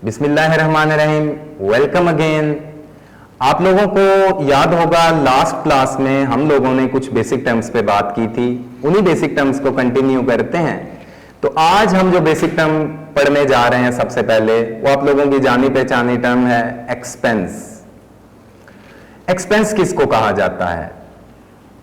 बिस्मिल्लाहिर्रहमानिर्रहीम। Welcome again. आप लोगों को याद होगा लास्ट क्लास में हम लोगों ने कुछ बेसिक टर्म्स पे बात की थी, उन्हीं बेसिक टर्म्स को कंटिन्यू करते हैं। तो आज हम जो बेसिक टर्म पढ़ने जा रहे हैं सबसे पहले वो आप लोगों की जानी पहचानी टर्म है एक्सपेंस। एक्सपेंस किसको कहा जाता है?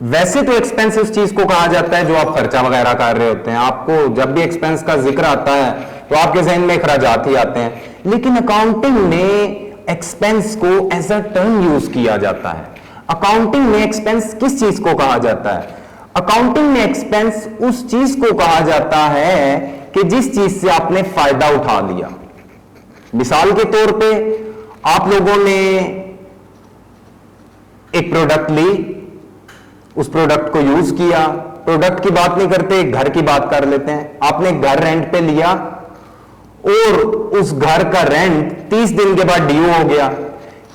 वैसे तो एक्सपेंस उस चीज को कहा जाता है जो आप खर्चा वगैरह कर रहे होते हैं। आपको जब भी एक्सपेंस का जिक्र आता है तो आपके जहन में अखराजात ही आते हैं, लेकिन अकाउंटिंग में एक्सपेंस को एज अ टर्म यूज किया जाता है। अकाउंटिंग में एक्सपेंस किस चीज को कहा जाता है? अकाउंटिंग में एक्सपेंस उस चीज को कहा जाता है कि जिस चीज से आपने फायदा उठा लिया। मिसाल के तौर पे आप लोगों ने एक प्रोडक्ट ली, उस प्रोडक्ट को यूज किया। प्रोडक्ट की बात नहीं करते, घर की बात कर लेते हैं। आपने घर रेंट पे लिया और उस घर का रेंट 30 दिन के बाद ड्यू हो गया।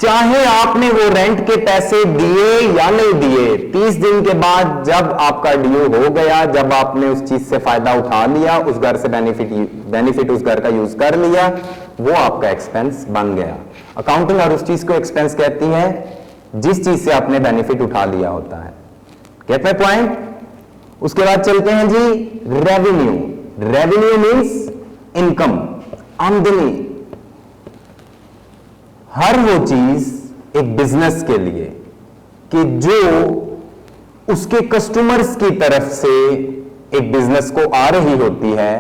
चाहे आपने वो रेंट के पैसे दिए या नहीं दिए, 30 दिन के बाद जब आपका ड्यू हो गया, जब आपने उस चीज से फायदा उठा लिया, उस घर से बेनिफिट उस घर का यूज कर लिया, वो आपका एक्सपेंस बन गया। अकाउंटिंग और उस चीज को एक्सपेंस कहती है जिस चीज से आपने बेनिफिट उठा लिया होता है। Gate my point? उसके बाद चलते हैं जी रेवेन्यू। रेवेन्यू मींस इनकम, आमदनी। हर वो चीज एक बिजनेस के लिए कि जो उसके कस्टमर्स की तरफ से एक बिजनेस को आ रही होती है,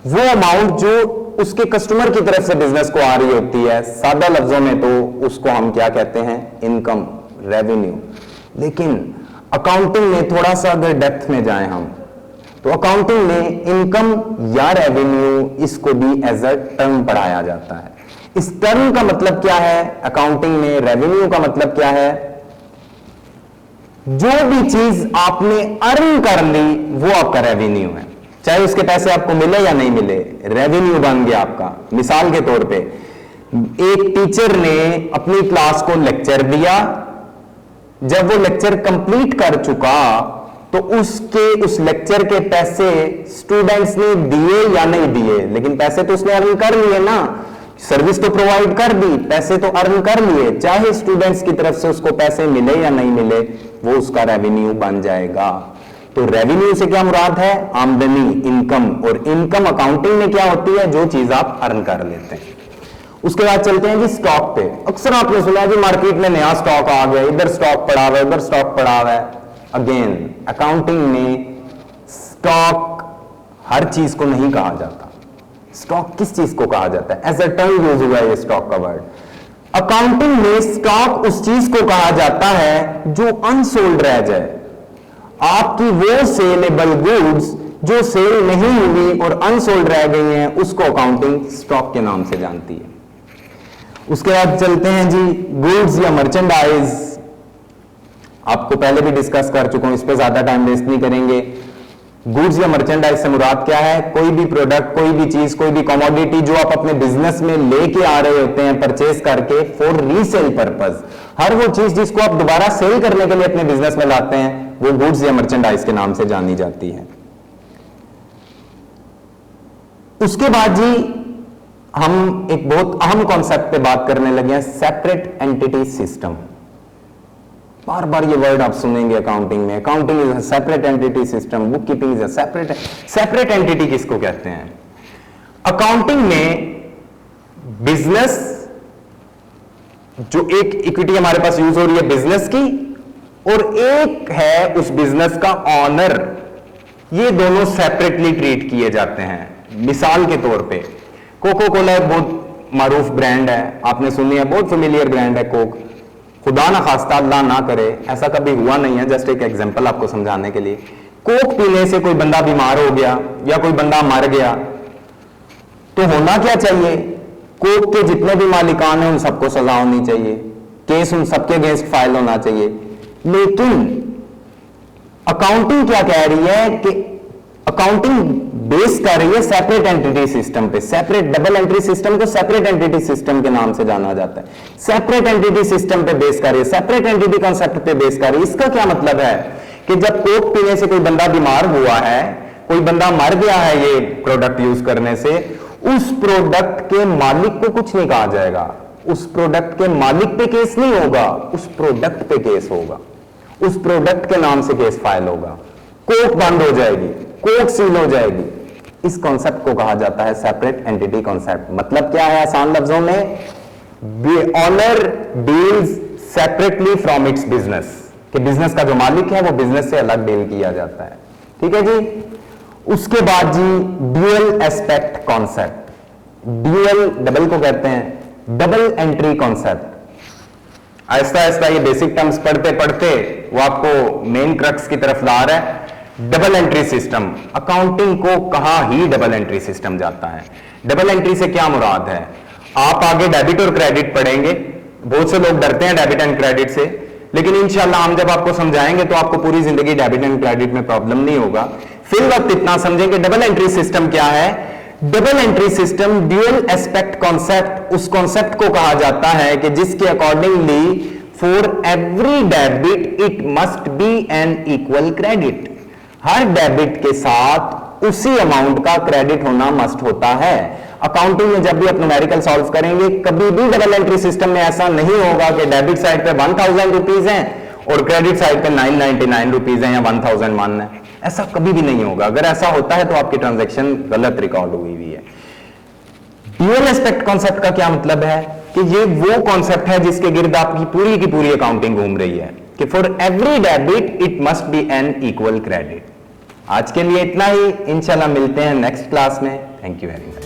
वो अमाउंट जो उसके कस्टमर की तरफ से बिजनेस को आ रही होती है, सादा लफ्जों में तो उसको हम क्या कहते हैं? Income, revenue. लेकिन अकाउंटिंग में थोड़ा सा अगर डेप्थ में जाएं हम, तो अकाउंटिंग में इनकम या रेवेन्यू इसको भी एज अ टर्म पढ़ाया जाता है। इस टर्म का मतलब क्या है? अकाउंटिंग में रेवेन्यू का मतलब क्या है? जो भी चीज आपने अर्न कर ली वो आपका रेवेन्यू है। चाहे उसके पैसे आपको मिले या नहीं मिले, रेवेन्यू बन गया आपका। मिसाल के तौर पे एक टीचर ने अपनी क्लास को लेक्चर दिया, जब वो लेक्चर कंप्लीट कर चुका तो उस लेक्चर के पैसे स्टूडेंट्स ने दिए या नहीं दिए, लेकिन पैसे तो उसने अर्न कर लिए ना, सर्विस तो प्रोवाइड कर दी, पैसे तो अर्न कर लिए। चाहे स्टूडेंट्स की तरफ से उसको पैसे मिले या नहीं मिले, वो उसका रेवेन्यू बन जाएगा। तो रेवेन्यू से क्या मुराद है? आमदनी, इनकम। और इनकम अकाउंटिंग में क्या होती है? जो चीज आप अर्न कर लेते हैं। उसके बाद चलते हैं जी स्टॉक पे। अक्सर आपने सुना है कि मार्केट में नया स्टॉक आ गया, इधर स्टॉक पड़ा हुआ है, उधर स्टॉक पड़ा हुआ है। अगेन अकाउंटिंग में स्टॉक हर चीज को नहीं कहा जाता। स्टॉक किस चीज को कहा जाता है? एज अ टर्म यूज हुआ है ये स्टॉक का वर्ड। अकाउंटिंग में स्टॉक उस चीज को कहा जाता है जो अनसोल्ड रह जाए। आपकी वो सेलेबल गुड्स जो सेल नहीं हुई और अनसोल्ड रह गई हैं, उसको अकाउंटिंग स्टॉक के नाम से जानती है। उसके बाद चलते हैं जी गुड्स या मर्चेंडाइज। आपको पहले भी डिस्कस कर चुका हूं, इस पे ज्यादा टाइम वेस्ट नहीं करेंगे। गुड्स या मर्चेंडाइज से मुराद क्या है? कोई भी प्रोडक्ट, कोई भी चीज, कोई भी कमोडिटी जो आप अपने बिजनेस में लेके आ रहे होते हैं परचेज करके फॉर रीसेल पर्पस। हर वो चीज जिसको आप दोबारा सेल करने के लिए अपने बिजनेस में लाते हैं, वो गुड्स या मर्चेंडाइज के नाम से जानी जाती है। उसके बाद जी हम एक बहुत अहम कॉन्सेप्ट पे बात करने लगे हैं, सेपरेट एंटिटी सिस्टम। बार बार ये वर्ड आप सुनेंगे अकाउंटिंग में। Accounting is a separate entity system, book keeping is a separate entity किसको कहते हैं? अकाउंटिंग में बिजनेस, जो एक इक्विटी हमारे पास यूज हो रही है बिजनेस की, और एक है उस बिजनेस का ऑनर, ये दोनों सेपरेटली ट्रीट किए जाते हैं। मिसाल के तौर पे कोको कोला एक बहुत मारूफ ब्रांड है, आपने सुनी है, बहुत फेमिलियर ब्रांड है कोक। खुदा ना खास्ता, अल्लाह ना करे ऐसा कभी हुआ नहीं है, जस्ट एक एग्जांपल आपको समझाने के लिए। कोक पीने से कोई बंदा बीमार हो गया या कोई बंदा मर गया, तो होना क्या चाहिए? कोक के जितने भी मालिकान हैं उन सबको सजा होनी चाहिए, केस उन सबके अगेंस्ट फाइल होना चाहिए। लेकिन अकाउंटिंग क्या कह रही है कि अकाउंटिंग बेस कर रही है सेपरेट एंटिटी सिस्टम पे। सेपरेट डबल एंट्री सिस्टम को सेपरेट एंटिटी सिस्टम के नाम से जाना जाता है। सेपरेट एंटिटी सिस्टम पे बेस कर रही है, सेपरेट एंटिटी कॉन्सेप्ट पे बेस कर रही है। इसका क्या मतलब है कि जब कोक पीने से कोई बंदा बीमार हुआ है, कोई बंदा मर गया है ये प्रोडक्ट यूज करने से, उस प्रोडक्ट के मालिक को कुछ नहीं कहा जाएगा, उस प्रोडक्ट के मालिक पे केस नहीं होगा, उस प्रोडक्ट पे केस होगा, उस प्रोडक्ट के नाम से केस फाइल होगा, कोर्ट बंद हो जाएगी, कोर्ट सील हो जाएगी। इस कॉन्सेप्ट को कहा जाता है सेपरेट एंटिटी कॉन्सेप्ट। मतलब क्या है आसान लफ्जों में, owner deals separately from its business, कि बिजनेस का जो मालिक है वो बिजनेस से अलग डील किया जाता है। ठीक है जी। उसके बाद जी dual aspect concept, dual double को कहते हैं double entry concept. Aahista Aahista ये बेसिक टर्म्स पढ़ते पढ़ते वो आपको मेन क्रक्स की तरफ ला रहा है। डबल एंट्री सिस्टम, अकाउंटिंग को कहां ही डबल एंट्री सिस्टम जाता है। डबल एंट्री से क्या मुराद है, आप आगे डेबिट और क्रेडिट पढ़ेंगे, बहुत से लोग डरते हैं डेबिट एंड क्रेडिट से, लेकिन इंशाल्लाह हम जब आपको समझाएंगे तो आपको पूरी जिंदगी डेबिट एंड क्रेडिट में प्रॉब्लम नहीं होगा। फिर वक्त इतना समझेंगे डबल एंट्री सिस्टम क्या है। Double entry system dual aspect concept, उस कॉन्सेप्ट को कहा जाता है कि जिसके accordingly for every debit it must be an equal credit, हर डेबिट के साथ उसी अमाउंट का क्रेडिट होना मस्ट होता है। अकाउंटिंग में जब भी आप न्यूमेरिकल सॉल्व करेंगे कभी भी डबल एंट्री सिस्टम में ऐसा नहीं होगा कि डेबिट साइड पे 1000 रुपीज है और क्रेडिट साइड पे 999 रुपीज है या 1000 मानना है, ऐसा कभी भी नहीं होगा। अगर ऐसा होता है तो आपकी ट्रांजैक्शन गलत रिकॉर्ड हुई हुई है। ड्यूअल एस्पेक्ट कॉन्सेप्ट का क्या मतलब है कि ये वो कॉन्सेप्ट है जिसके गिर्द आपकी पूरी की पूरी अकाउंटिंग घूम रही है कि for every debit it must be an equal credit. आज के लिए इतना ही, इंशाल्लाह मिलते हैं नेक्स्ट क्लास में। Thank you very much.